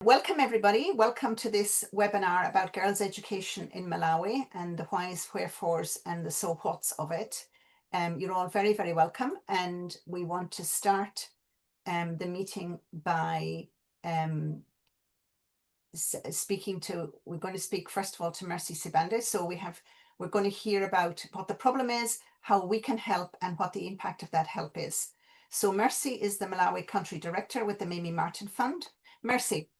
Welcome everybody. Welcome to this webinar about girls' education in Malawi and the whys, wherefores and the so whats of it. You're all very, very welcome, and we want to start the meeting by we're going to speak first of all to Mercy Sibande. So we're going to hear about what the problem is, how we can help, and what the impact of that help is. So Mercy is the Malawi Country Director with the Mimi Martin Fund. Mercy,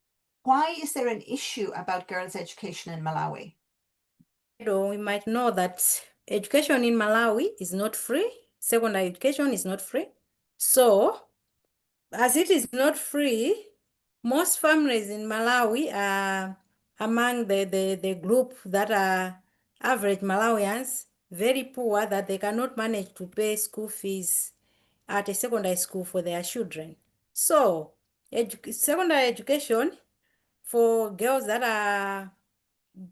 why is there an issue about girls' education in Malawi? We might know that education in Malawi is not free. Secondary education is not free. So, as it is not free, most families in Malawi are among the group that are average Malawians, very poor, that they cannot manage to pay school fees at a secondary school for their children. So, secondary education for girls that are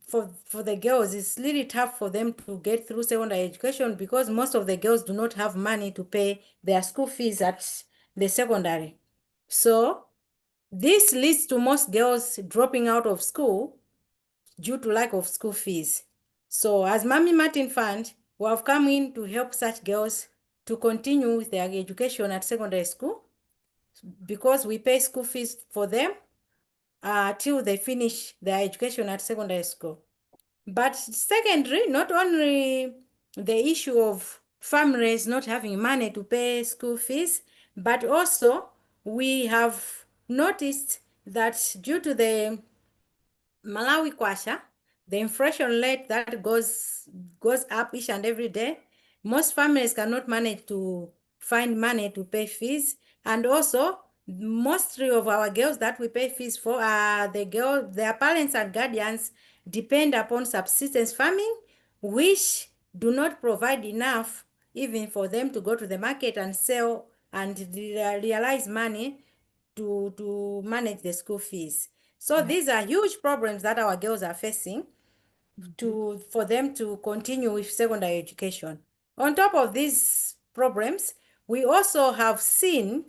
for the girls, it's really tough for them to get through secondary education because most of the girls do not have money to pay their school fees at the secondary. So this leads to most girls dropping out of school due to lack of school fees. So as Mami Martin Fund, we have come in to help such girls to continue with their education at secondary school because we pay school fees for them till they finish their education at secondary school. But secondary, not only the issue of families not having money to pay school fees, but also we have noticed that due to the Malawi Kwasha, the inflation rate that goes up each and every day, most families cannot manage to find money to pay fees. And also, mostly of our girls that we pay fees for are their parents and guardians depend upon subsistence farming, which do not provide enough even for them to go to the market and sell and realize money to manage the school fees. So these are huge problems that our girls are facing for them to continue with secondary education. On top of these problems, we also have seen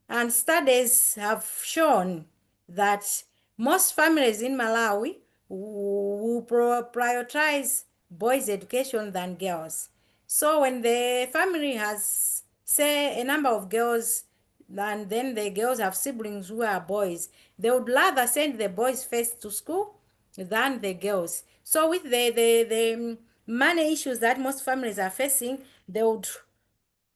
and studies have shown that most families in Malawi will prioritize boys' education than girls. So when the family has, say, a number of girls, and then the girls have siblings who are boys, they would rather send the boys first to school than the girls. So with the money issues that most families are facing, they would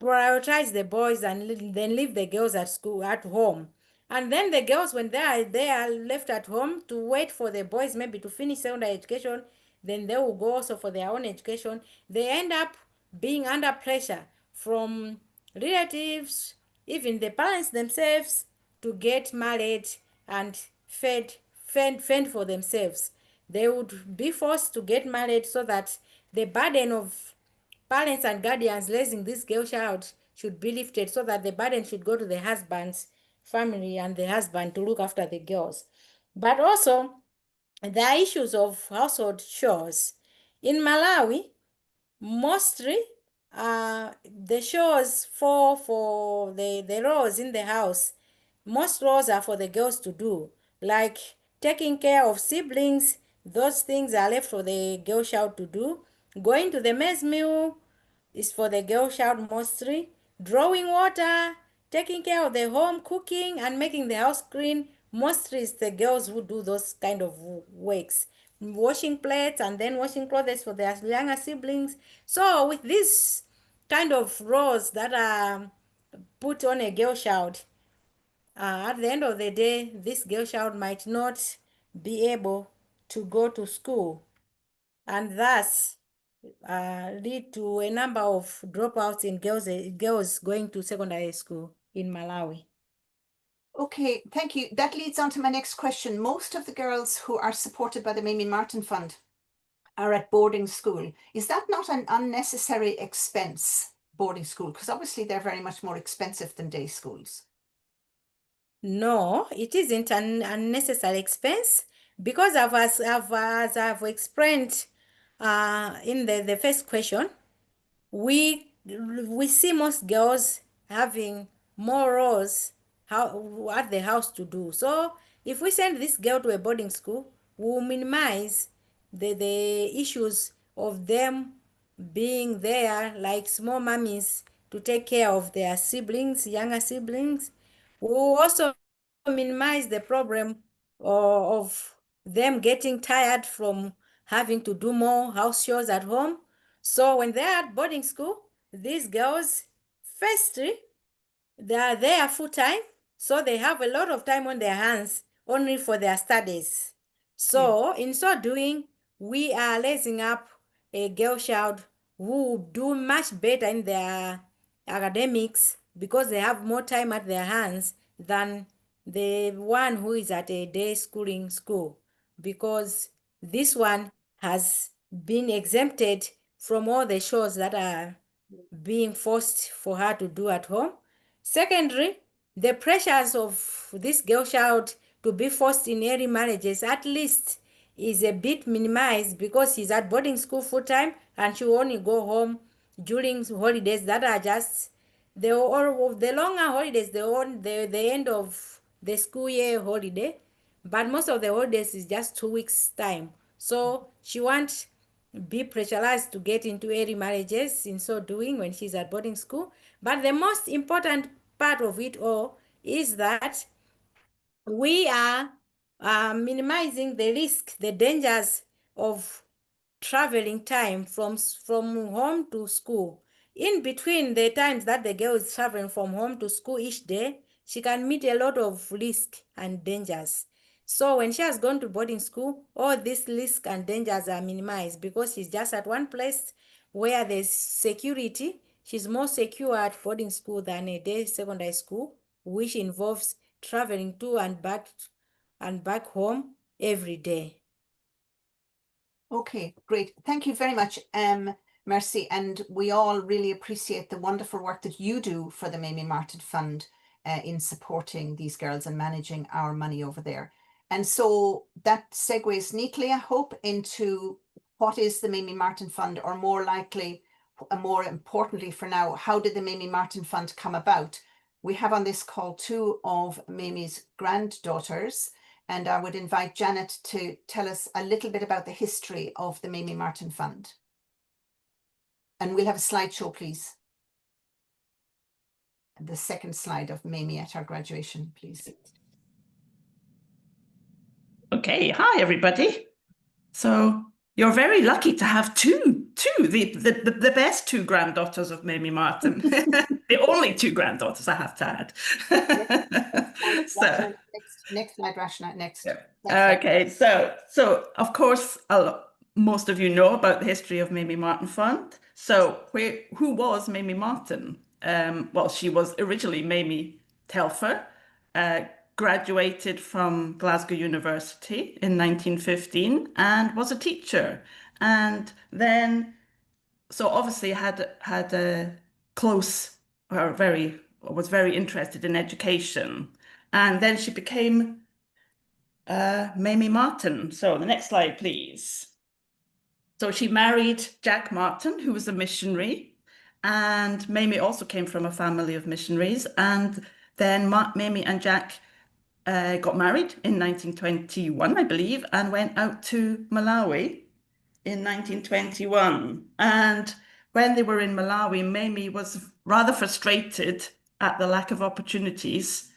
prioritize the boys and then leave the girls at school at home. And then the girls, when they are left at home to wait for the boys maybe to finish secondary education, then they will go also for their own education. They end up being under pressure from relatives, even the parents themselves, to get married and fend for themselves. They would be forced to get married so that the burden of parents and guardians raising this girl child should be lifted, so that the burden should go to the husband's family and the husband to look after the girls. But also, there are issues of household chores. In Malawi, mostly the chores for the roles in the house, most roles are for the girls to do, like taking care of siblings. Those things are left for the girl child to do. Going to the mess meal is for the girl child mostly. Drawing water, taking care of the home, cooking and making the house clean, mostly it's the girls who do those kind of works. Washing plates and then washing clothes for their younger siblings. So with these kind of roles that are put on a girl child, at the end of the day, this girl child might not be able to go to school, and thus lead to a number of dropouts in girls going to secondary school in Malawi. Okay, thank you. That leads on to my next question. Most of the girls who are supported by the Mimi Martin Fund are at boarding school. Is that not an unnecessary expense, boarding school? Because obviously they're very much more expensive than day schools. No, it isn't an unnecessary expense because as I've explained in the first question, we see most girls having more roles at the house to do. So if we send this girl to a boarding school, we'll minimize the issues of them being there like small mummies to take care of their siblings, younger siblings. We'll also minimize the problem of them getting tired from having to do more house chores at home. So when they're at boarding school, these girls, firstly, they are there full time, so they have a lot of time on their hands only for their studies. So in so doing, we are raising up a girl child who do much better in their academics because they have more time at their hands than the one who is at a day schooling school, because this one has been exempted from all the chores that are being forced for her to do at home. Secondly, the pressures of this girl child to be forced in early marriages at least is a bit minimized because she's at boarding school full time and she will only go home during holidays that are just the longer holidays, the end of the school year holiday. But most of the holidays is just 2 weeks time. So she won't be pressurized to get into early marriages in so doing when she's at boarding school. But the most important part of it all is that we are minimizing the risk, the dangers of traveling time from home to school. In between the times that the girl is traveling from home to school each day, she can meet a lot of risk and dangers. So when she has gone to boarding school, all these risks and dangers are minimized because she's just at one place where there's security. She's more secure at boarding school than a day secondary school, which involves traveling to and back home every day. Okay, great. Thank you very much, Mercy. And we all really appreciate the wonderful work that you do for the Mamie Martin Fund in supporting these girls and managing our money over there. And so that segues neatly, I hope, into what is the Mamie Martin Fund, or more likely, more importantly for now, how did the Mamie Martin Fund come about? We have on this call two of Mamie's granddaughters, and I would invite Janet to tell us a little bit about the history of the Mamie Martin Fund. And we'll have a slideshow, please. The second slide of Mamie at our graduation, please. Okay, hi everybody. So you're very lucky to have the best two granddaughters of Mamie Martin. The only two granddaughters, I have to add. Next slide, Rashna. Next. Yeah. Okay, so of course, most of you know about the history of Mamie Martin Fund. So who was Mamie Martin? Well, she was originally Mamie Telfer, graduated from Glasgow University in 1915 and was a teacher. And then, so obviously had a close, or was very interested in education. And then she became Mamie Martin. So the next slide, please. So she married Jack Martin, who was a missionary. And Mamie also came from a family of missionaries. And then Mamie and Jack got married in 1921, I believe, and went out to Malawi in 1921. And when they were in Malawi, Mamie was rather frustrated at the lack of opportunities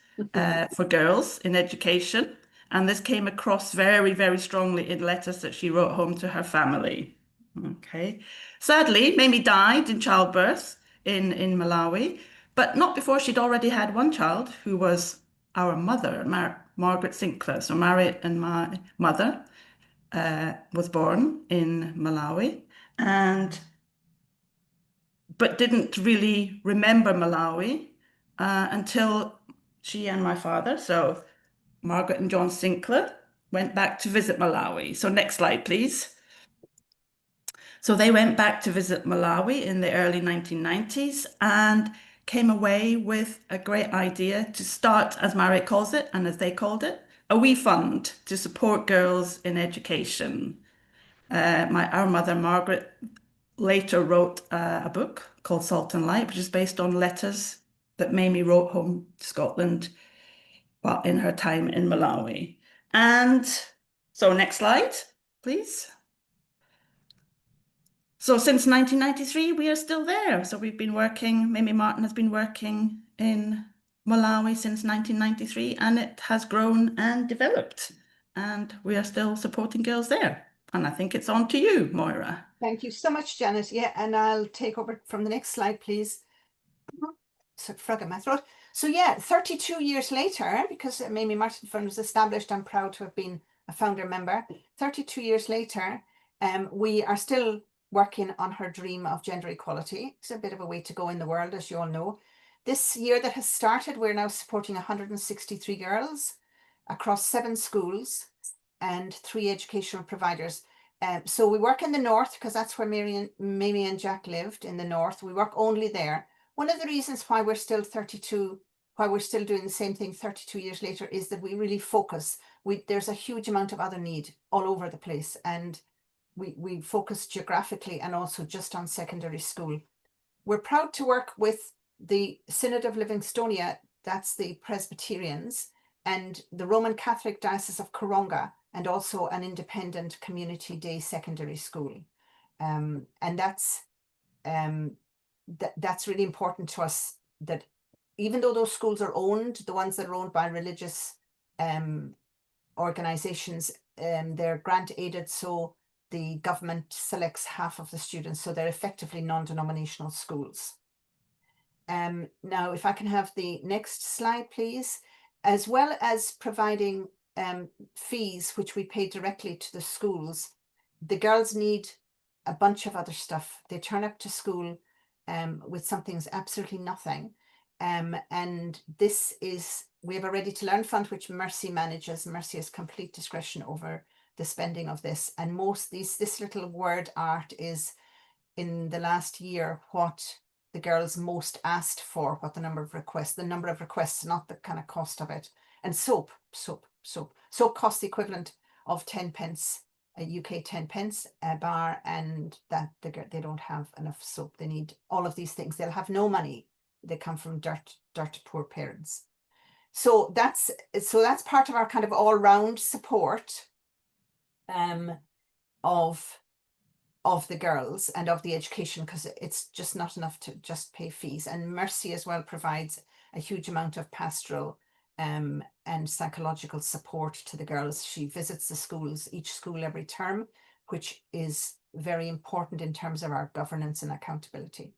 for girls in education. And this came across very, very strongly in letters that she wrote home to her family. Okay. Sadly, Mamie died in childbirth in Malawi, but not before she'd already had one child, who was our mother, Margaret Sinclair. So Margaret and my mother was born in Malawi, but didn't really remember Malawi until she and my father, so Margaret and John Sinclair, went back to visit Malawi. So next slide, please. So they went back to visit Malawi in the early 1990s and came away with a great idea to start, as Margaret calls it, and as they called it, a wee fund to support girls in education. Our mother, Margaret, later wrote a book called Salt and Light, which is based on letters that Mamie wrote home to Scotland in her time in Malawi. And so next slide, please. So since 1993, we are still there. So we've been working, Mamie Martin has been working in Malawi since 1993, and it has grown and developed. And we are still supporting girls there. And I think it's on to you, Moira. Thank you so much, Janet. Yeah, and I'll take over from the next slide, please. So frog in my throat. So yeah, 32 years later, because Mamie Martin Fund was established, I'm proud to have been a founder member. 32 years later, we are still working on her dream of gender equality. It's a bit of a way to go in the world, as you all know. This year that has started, we're now supporting 163 girls across 7 schools and 3 educational providers. So we work in the north because that's where Mamie and Jack lived, in the north. We work only there. One of the reasons why we're still doing the same thing 32 years later is that we really focus. There's a huge amount of other need all over the place, and we focus geographically and also just on secondary school. We're proud to work with the Synod of Livingstonia, that's the Presbyterians, and the Roman Catholic Diocese of Karonga, and also an independent community day secondary school. And that's really important to us, that even though those schools are owned, the ones that are owned by religious organizations, they're grant aided, so the government selects half of the students, so they're effectively non-denominational schools. Now, if I can have the next slide, please. As well as providing fees, which we pay directly to the schools, the girls need a bunch of other stuff. They turn up to school with something's absolutely nothing. And this is, we have a Ready to Learn fund, which Mercy manages. Mercy has complete discretion over the spending of this. And this little word art is, in the last year, what the girls most asked for, what the number of requests, not the kind of cost of it. And soap costs the equivalent of 10 pence, a UK 10 pence a bar, and that they don't have enough soap. They need all of these things. They'll have no money. They come from dirt poor parents. So that's part of our kind of all-round support of the girls and of the education, because it's just not enough to just pay fees. And Mercy as well provides a huge amount of pastoral and psychological support to the girls. She visits the schools, each school every term, which is very important in terms of our governance and accountability.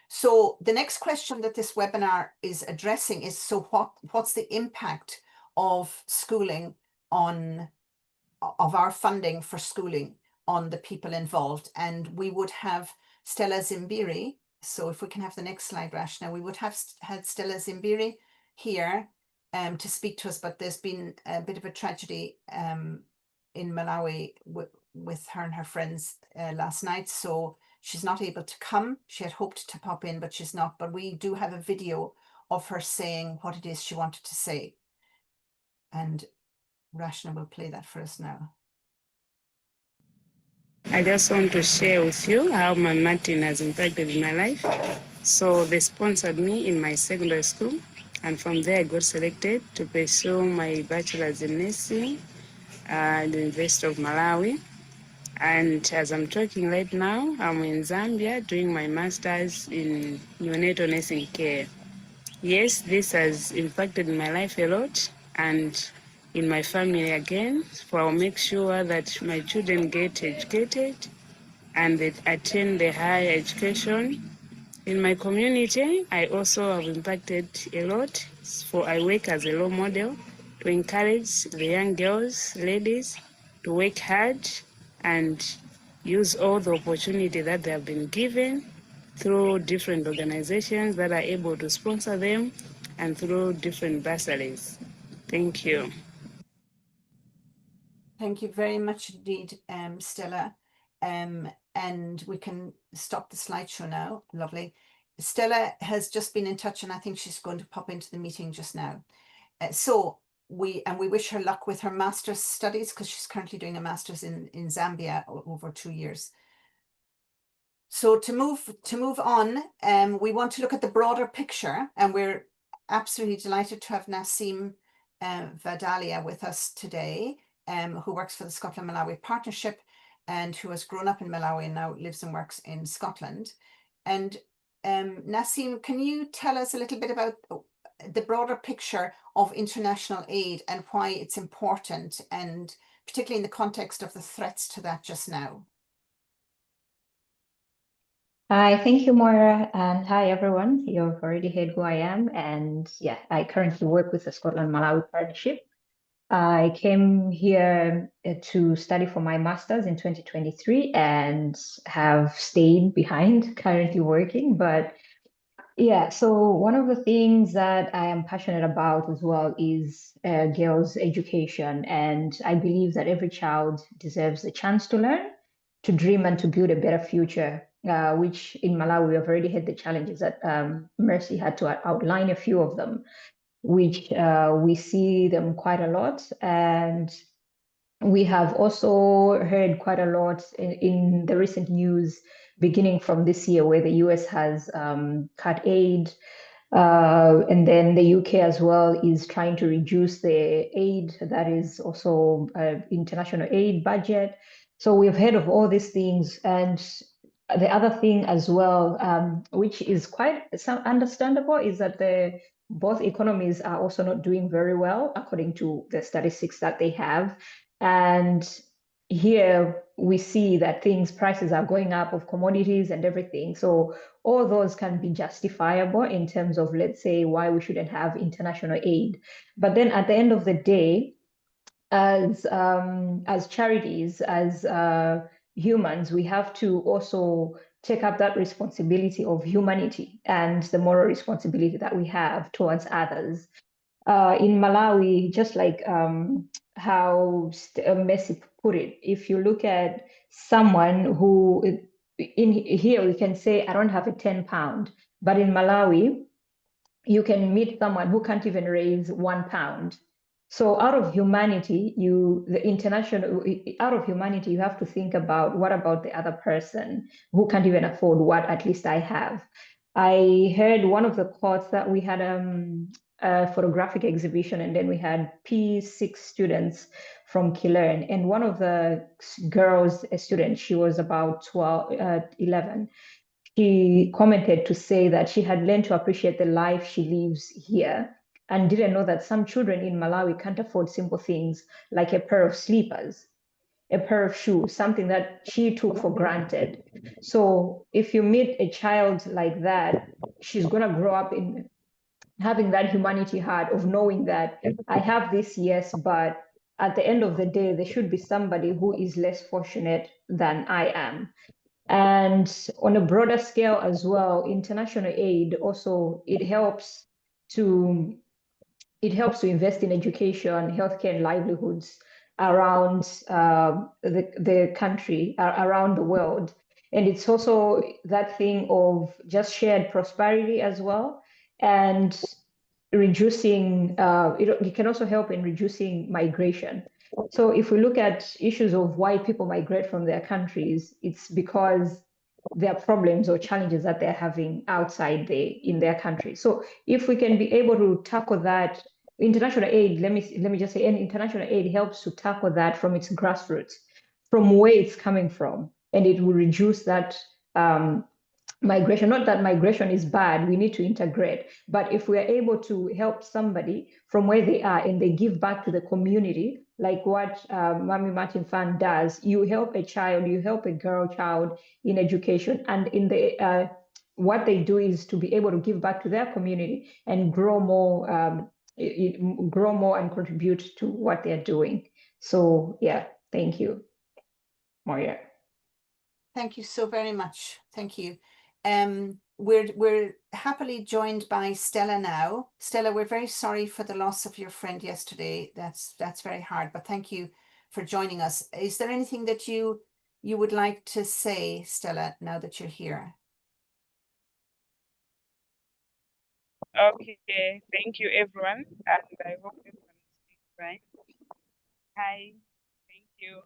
So the next question that this webinar is addressing is, so what's the impact of schooling of our funding for schooling on the people involved? And we would have Stella Zimbiri. So if we can have the next slide, Rashna, we would have had Stella Zimbiri here to speak to us, but there's been a bit of a tragedy in Malawi with her and her friends last night. So she's not able to come. She had hoped to pop in, but she's not. But we do have a video of her saying what it is she wanted to say. And Rashna will play that for us now. I just want to share with you how my Martin has impacted my life. So they sponsored me in my secondary school, and from there I got selected to pursue my bachelor's in nursing at the University of Malawi. And as I'm talking right now, I'm in Zambia doing my master's in neonatal nursing care. Yes, this has impacted my life a lot, and in my family again, for I'll make sure that my children get educated and they attend the higher education. In my community, I also have impacted a lot, for I work as a role model to encourage the young girls, ladies, to work hard and use all the opportunity that they have been given through different organizations that are able to sponsor them and through different bursaries. Thank you. Thank you very much indeed, Stella. And we can stop the slideshow now. Lovely. Stella has just been in touch, and I think she's going to pop into the meeting just now. So we wish her luck with her master's studies, because she's currently doing a master's in Zambia over 2 years. So to move on, we want to look at the broader picture, and we're absolutely delighted to have Nasim Vadalia with us today, who works for the Scotland-Malawi Partnership and who has grown up in Malawi and now lives and works in Scotland. And Nassim, can you tell us a little bit about the broader picture of international aid and why it's important, and particularly in the context of the threats to that just now? Hi, thank you, Moira, and hi, everyone. You've already heard who I am, and yeah, I currently work with the Scotland-Malawi Partnership. I came here to study for my master's in 2023 and have stayed behind, currently working. But yeah, so one of the things that I am passionate about as well is girls' education. And I believe that every child deserves a chance to learn, to dream, and to build a better future, which in Malawi, we have already had the challenges that Mercy had to outline a few of them, which we see them quite a lot. And we have also heard quite a lot in the recent news, beginning from this year, where the US has cut aid, and then the UK as well is trying to reduce the aid that is also international aid budget. So we've heard of all these things. And the other thing as well, which is quite understandable, is that both economies are also not doing very well, according to the statistics that they have. And here we see that prices are going up of commodities and everything. So all those can be justifiable in terms of, let's say, why we shouldn't have international aid. But then at the end of the day, as charities, as humans, we have to also take up that responsibility of humanity and the moral responsibility that we have towards others. In Malawi, just like how Messi put it, if you look at someone who, in here we can say, I don't have a 10 pound, but in Malawi, you can meet someone who can't even raise 1 pound. So out of humanity, you have to think about, what about the other person who can't even afford what at least I have? I heard one of the quotes that we had a photographic exhibition, and then we had P6 students from Kilern, and one of the girls, a student, she was about 11, she commented to say that she had learned to appreciate the life she lives here and didn't know that some children in Malawi can't afford simple things like a pair of slippers, a pair of shoes, something that she took for granted. So if you meet a child like that, she's going to grow up in having that humanity heart of knowing that I have this, yes, but at the end of the day, there should be somebody who is less fortunate than I am. And on a broader scale as well, international aid also, it helps to invest in education, healthcare, and livelihoods around the country, around the world. And it's also that thing of just shared prosperity as well, and reducing, it can also help in reducing migration. So if we look at issues of why people migrate from their countries, it's because there are problems or challenges that they're having outside in their country. So if we can be able to tackle that, international aid, let me just say, international aid helps to tackle that from its grassroots, from where it's coming from, and it will reduce that migration. Not that migration is bad, we need to integrate, but if we are able to help somebody from where they are and they give back to the community, like what Mami Martin Fund does, you help a child, you help a girl child in education, and in the what they do is to be able to give back to their community and grow more and contribute to what they're doing. So yeah, thank you, Moria. Thank you so very much. Thank you. We're happily joined by Stella now. Stella, we're very sorry for the loss of your friend yesterday. That's very hard, but thank you for joining us. Is there anything that you would like to say, Stella, now that you're here? Okay, thank you, everyone, and I hope everyone is fine. Hi, thank you.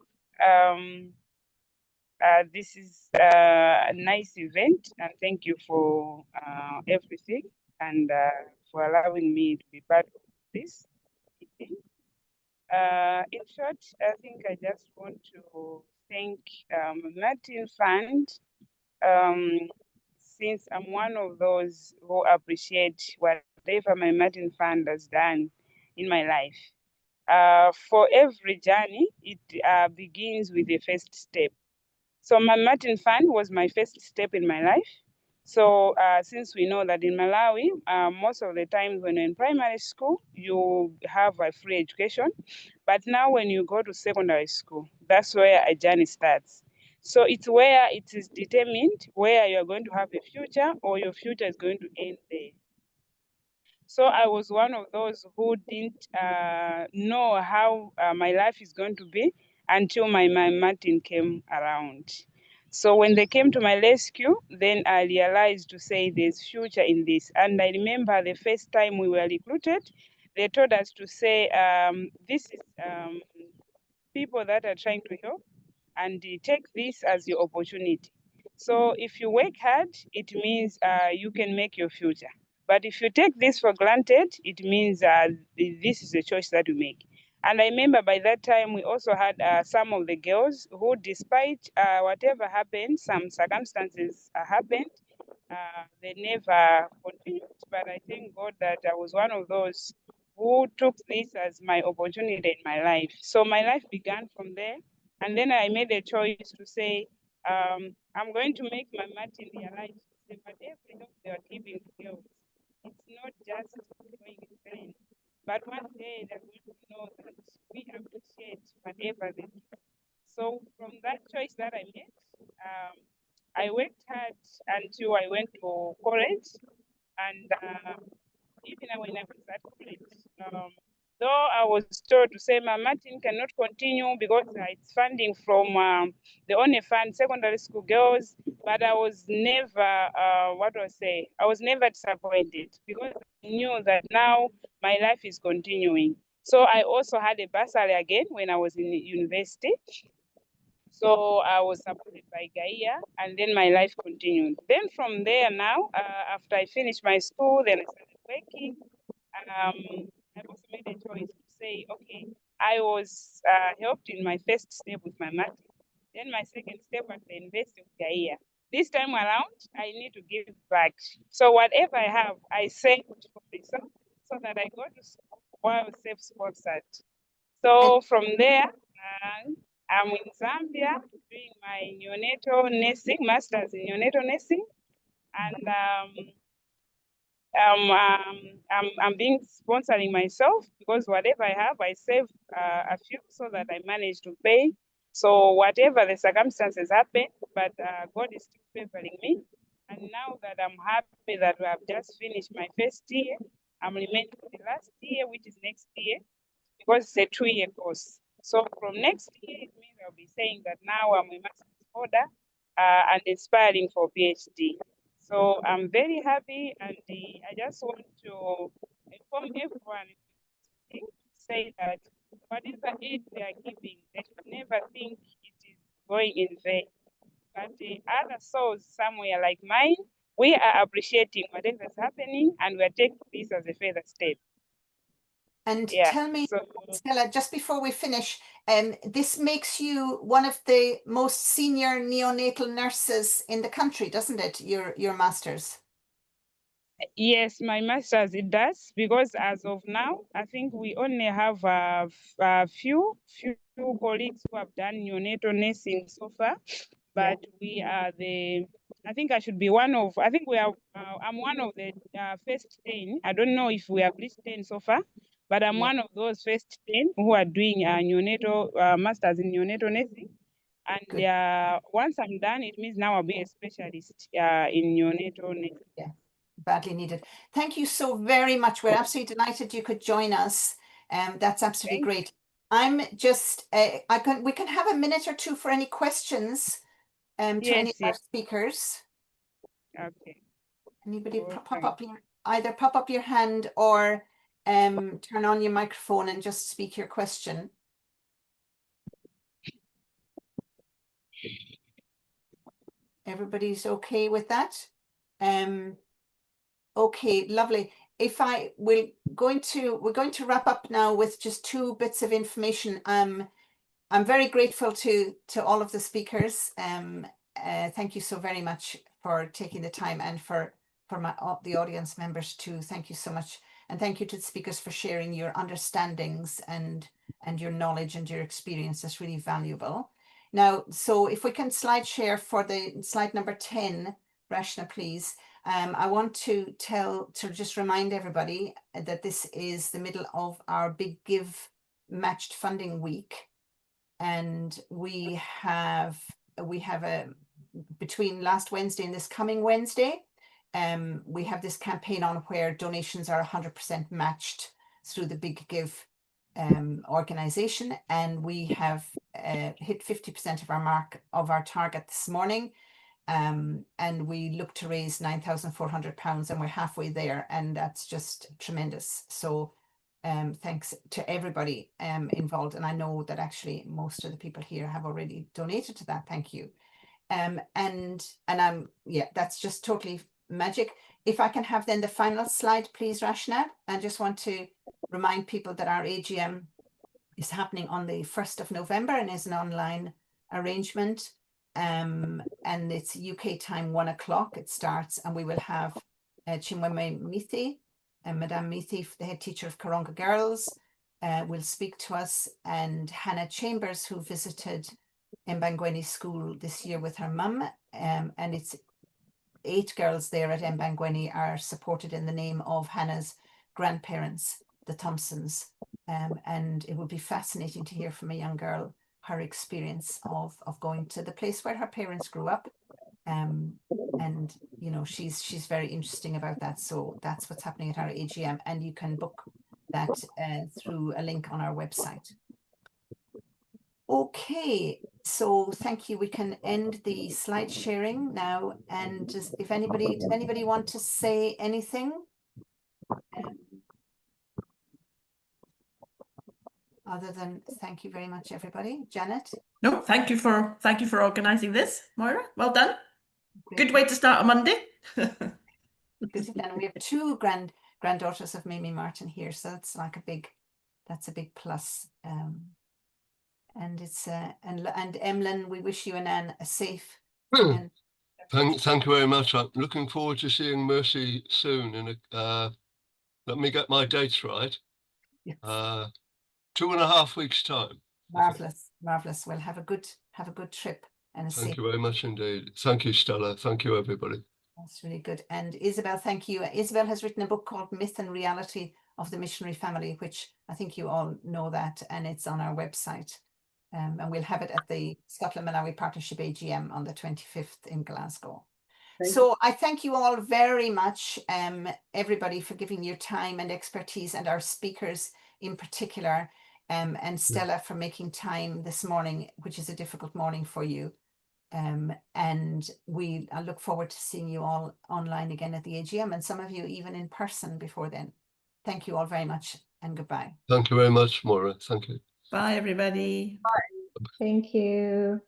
This is a nice event, and thank you for everything, and for allowing me to be part of this. It's everything. In short, I think I just want to thank Martin Fund, since I'm one of those who appreciate whatever my Martin Fund has done in my life. For every journey, it begins with the first step. So my Martin Fund was my first step in my life. So since we know that in Malawi, most of the times when you're in primary school, you have a free education. But now when you go to secondary school, that's where a journey starts. So it's where it is determined where you're going to have a future or your future is going to end there. So I was one of those who didn't know how my life is going to be until my Martin came around. So when they came to my rescue, then I realized to say there's future in this. And I remember the first time we were recruited, they told us to say, this is people that are trying to help, and take this as your opportunity. So if you work hard, it means you can make your future. But if you take this for granted, it means this is a choice that you make. And I remember by that time, we also had some of the girls who, despite whatever happened, some circumstances happened, they never continued. But I thank God that I was one of those who took this as my opportunity in my life. So my life began from there. And then I made a choice to say, I'm going to make my Martin realize that whatever help they are giving to girls, it's not just going in vain. But one day they're going to know that we appreciate whatever they do. So from that choice that I made, I worked hard until I went to college. And even when I was at college, though I was told to say my Martin cannot continue because it's funding from the only fund secondary school girls, but I was never, I was never disappointed because I knew that now my life is continuing. So I also had a bursary again when I was in university. So I was supported by Gaia, and then my life continued. Then from there now, after I finished my school, then I started working. I also made a choice to say, okay, I was helped in my first step with my math. Then my second step at the University of Gaia. This time around, I need to give back. So whatever I have, I save for myself so that I go to school while self-sponsored. So from there, I'm in Zambia doing my neonatal nursing, master's in neonatal nursing, and I'm being sponsoring myself because whatever I have, I save a few so that I manage to pay. So whatever the circumstances happen, but God is still favoring me. And now that I'm happy that we have just finished my first year, I'm remaining for the last year, which is next year, because it's a 2-year course. So from next year, it means I'll be saying that now I'm a master's holder and aspiring for PhD. So I'm very happy, and I just want to inform everyone to say that whatever aid they are giving, they should never think it is going in vain. But other souls somewhere like mine, we are appreciating whatever is happening, and we're taking this as a further step. And Yeah, tell me, so, Stella, just before we finish, this makes you one of the most senior neonatal nurses in the country, doesn't it? Your master's. yes, my master's it does, because as of now, I think we only have a few colleagues who have done neonatal nursing so far, but we are I think I should be one of, I think we are, I'm one of the first 10. I don't know if we have reached 10 so far, but I'm one of those first 10 who are doing neonatal, masters in neonatal nursing. And once I'm done, it means now I'll be a specialist in neonatal nursing. Yeah, badly needed. Thank you so very much. We're absolutely delighted you could join us. That's absolutely great. I'm just, we can have a minute or two for any questions to any of our speakers. Okay. Anybody pop up either pop up your hand or turn on your microphone and just speak your question. Everybody's okay with that? Okay, lovely. we're going to wrap up now with just 2 bits of information. I'm very grateful to all of the speakers. Thank you so very much for taking the time, and for the audience members too. Thank you so much, and thank you to the speakers for sharing your understandings and your knowledge and your experience. That's really valuable. Now, so if we can slide share for the slide number 10, Rashna, please. I want to just remind everybody that this is the middle of our Big Give matched funding week, and we have between last Wednesday and this coming Wednesday, we have this campaign on where donations are 100% matched through the Big Give organization, and we have hit 50% of our mark of our target this morning. And we look to raise £9,400, and we're halfway there, and that's just tremendous. So thanks to everybody involved, and I know that actually most of the people here have already donated to that. Thank you. And I'm that's just totally magic. If I can have then the final slide, please, Rashna. I just want to remind people that our AGM is happening on the 1st of November and is an online arrangement. And it's UK time 1 o'clock it starts, and we will have Chimwemwe Mithi and Madame Mithi, the head teacher of Karonga Girls, will speak to us, and Hannah Chambers, who visited Mbangweni School this year with her mum, and it's 8 girls there at Mbangweni are supported in the name of Hannah's grandparents, the Thompsons, and it would be fascinating to hear from a young girl her experience of going to the place where her parents grew up, and you know, she's very interesting about that. So that's what's happening at our AGM, and you can book that through a link on our website. Okay, so thank you. We can end the slide sharing now, and just does anybody want to say anything? Other than thank you very much, everybody. Janet? No, thank you for organising this, Moira. Well done. Good way to start a Monday. Good. And we have 2 granddaughters of Mimi Martin here, so that's like a big plus. And it's and Emlyn, we wish you and Anne a safe. And Thank you very much. I'm looking forward to seeing Mercy soon. Let me get my dates right. yes. 2.5 weeks' time. Marvelous. Well, have a good trip and a safe. Thank you very much indeed. Thank you, Stella. Thank you, everybody. That's really good. And Isabel, thank you. Isabel has written a book called Myth and Reality of the Missionary Family, which I think you all know that, and it's on our website. And we'll have it at the Scotland Malawi Partnership AGM on the 25th in Glasgow. So I thank you all very much, everybody, for giving your time and expertise, and our speakers in particular, and Stella for making time this morning, which is a difficult morning for you. And I look forward to seeing you all online again at the AGM, and some of you even in person before then. Thank you all very much, and goodbye. Thank you very much, Maura. Thank you. Bye, everybody. Thank you.